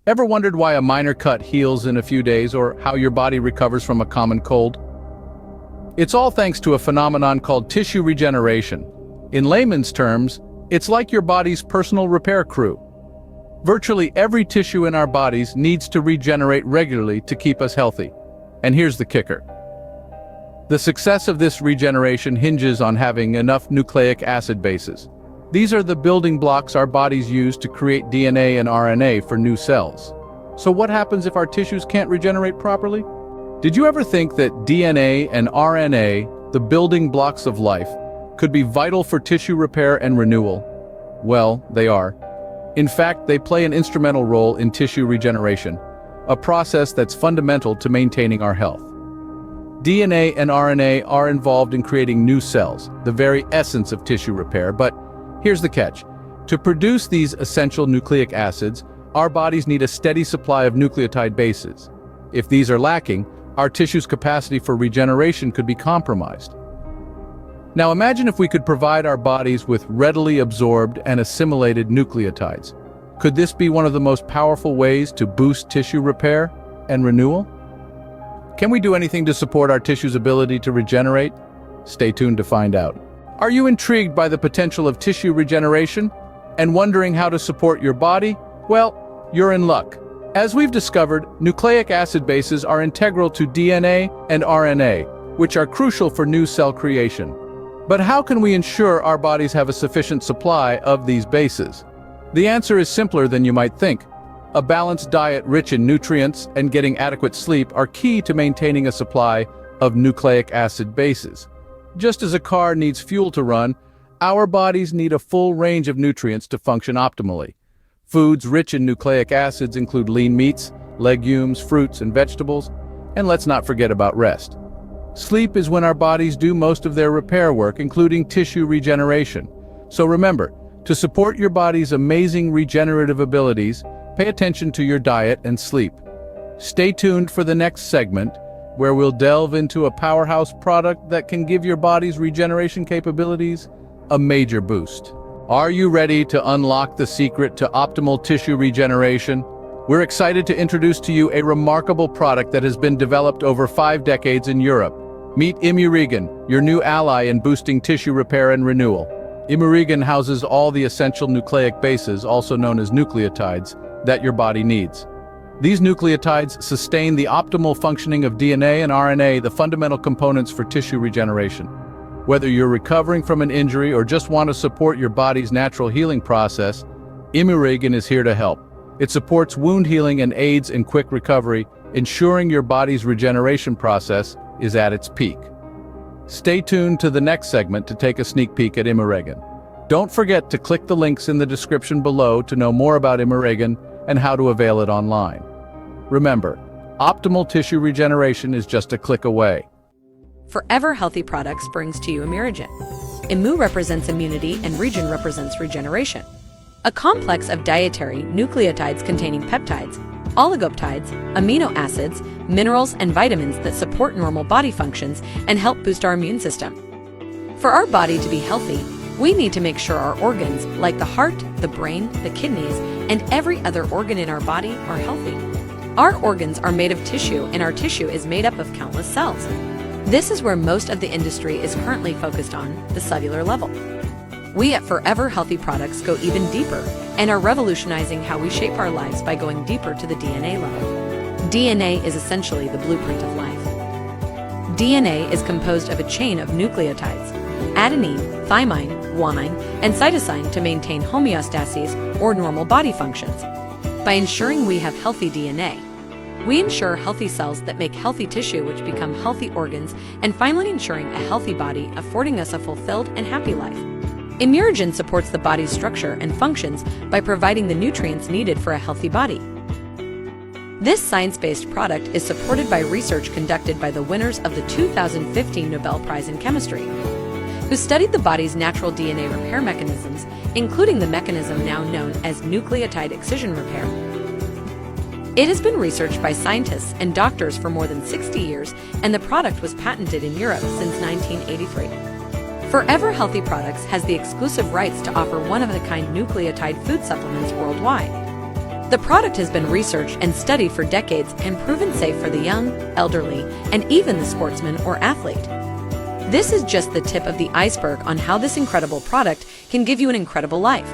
Ever wondered why a minor cut heals in a few days or how your body recovers from a common cold? It's all thanks to a phenomenon called tissue regeneration. In layman's terms, it's like your body's personal repair crew. Virtually every tissue in our bodies needs to regenerate regularly to keep us healthy. And here's the kicker. The success of this regeneration hinges on having enough nucleic acid bases. These are the building blocks our bodies use to create DNA and RNA for new cells. So what happens if our tissues can't regenerate properly? Did you ever think that DNA and RNA, the building blocks of life, could be vital for tissue repair and renewal? Well, they are. In fact, they play an instrumental role in tissue regeneration, a process that's fundamental to maintaining our health. DNA and RNA are involved in creating new cells, the very essence of tissue repair, but here's the catch. To produce these essential nucleic acids, our bodies need a steady supply of nucleotide bases. If these are lacking, our tissue's capacity for regeneration could be compromised. Now imagine if we could provide our bodies with readily absorbed and assimilated nucleotides. Could this be one of the most powerful ways to boost tissue repair and renewal? Can we do anything to support our tissue's ability to regenerate? Stay tuned to find out. Are you intrigued by the potential of tissue regeneration and wondering how to support your body? Well, you're in luck. As we've discovered, nucleic acid bases are integral to DNA and RNA, which are crucial for new cell creation. But how can we ensure our bodies have a sufficient supply of these bases? The answer is simpler than you might think. A balanced diet rich in nutrients and getting adequate sleep are key to maintaining a supply of nucleic acid bases. Just as a car needs fuel to run, our bodies need a full range of nutrients to function optimally. Foods rich in nucleic acids include lean meats, legumes, fruits, and vegetables, and let's not forget about rest. Sleep is when our bodies do most of their repair work, including tissue regeneration. So remember, to support your body's amazing regenerative abilities, pay attention to your diet and sleep. Stay tuned for the next segment, where we'll delve into a powerhouse product that can give your body's regeneration capabilities a major boost. Are you ready to unlock the secret to optimal tissue regeneration? We're excited to introduce to you a remarkable product that has been developed over 5 decades in Europe. Meet imuregen, your new ally in boosting tissue repair and renewal. Imuregen houses all the essential nucleic bases, also known as nucleotides, that your body needs. These nucleotides sustain the optimal functioning of DNA and RNA, the fundamental components for tissue regeneration. Whether you're recovering from an injury or just want to support your body's natural healing process, imuregen is here to help. It supports wound healing and aids in quick recovery, ensuring your body's regeneration process is at its peak. Stay tuned to the next segment to take a sneak peek at imuregen. Don't forget to click the links in the description below to know more about imuregen and how to avail it online. Remember, optimal tissue regeneration is just a click away. Forever Healthy Products brings to you imuregen. Imu represents immunity and regen represents regeneration. A complex of dietary nucleotides containing peptides, oligopeptides, amino acids, minerals, and vitamins that support normal body functions and help boost our immune system. For our body to be healthy, we need to make sure our organs, like the heart, the brain, the kidneys, and every other organ in our body, are healthy. Our organs are made of tissue, and our tissue is made up of countless cells. This is where most of the industry is currently focused on, the cellular level. We at Forever Healthy Products go even deeper and are revolutionizing how we shape our lives by going deeper to the DNA level. DNA is essentially the blueprint of life. DNA is composed of a chain of nucleotides, adenine, thymine, guanine, and cytosine to maintain homeostasis or normal body functions. By ensuring we have healthy DNA, we ensure healthy cells that make healthy tissue which become healthy organs, and finally ensuring a healthy body, affording us a fulfilled and happy life. Imuregen supports the body's structure and functions by providing the nutrients needed for a healthy body. This science-based product is supported by research conducted by the winners of the 2015 Nobel Prize in Chemistry, who studied the body's natural DNA repair mechanisms, including the mechanism now known as nucleotide excision repair. It has been researched by scientists and doctors for more than 60 years, and the product was patented in Europe since 1983. Forever Healthy Products has the exclusive rights to offer one-of-a-kind nucleotide food supplements worldwide. The product has been researched and studied for decades and proven safe for the young, elderly, and even the sportsman or athlete. This is just the tip of the iceberg on how this incredible product can give you an incredible life.